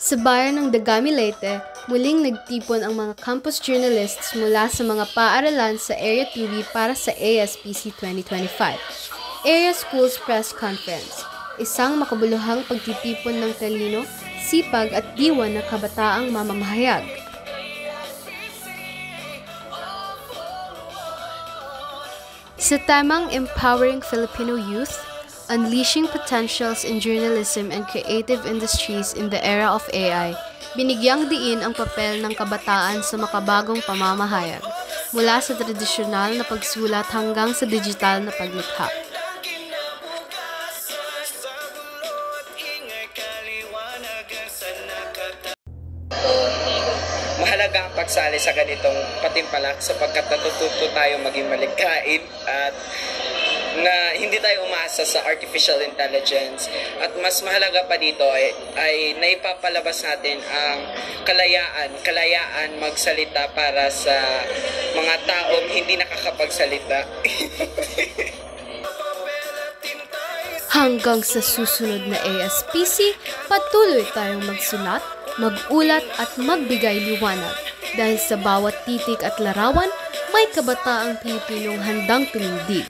Sa bayan ng Dagami Leyte, muling nagtipon ang mga campus journalists mula sa mga paaralan sa Area TV para sa ASPC 2025. Area Schools Press Conference, isang makabuluhang pagtitipon ng talino, sipag at diwa na kabataang mamamahayag. Sa temang Empowering Filipino Youth, Unleashing Potentials in Journalism and Creative Industries in the Era of AI, binigyang diin ang papel ng kabataan sa makabagong pamamahayag, mula sa tradisyonal na pagsulat hanggang sa digital na paglikha. Mahalaga ang pagsali sa ganitong patimpalak sapagkat natututo tayo maging malikhain at na hindi tayo umasa sa artificial intelligence, at mas mahalaga pa dito ay naipapalabas natin ang kalayaan magsalita para sa mga taong hindi nakakapagsalita. Hanggang sa susunod na ASPC, patuloy tayong magsulat, magulat at magbigay liwanag dahil sa bawat titik at larawan, may kabataang Pilipinong handang tumindig.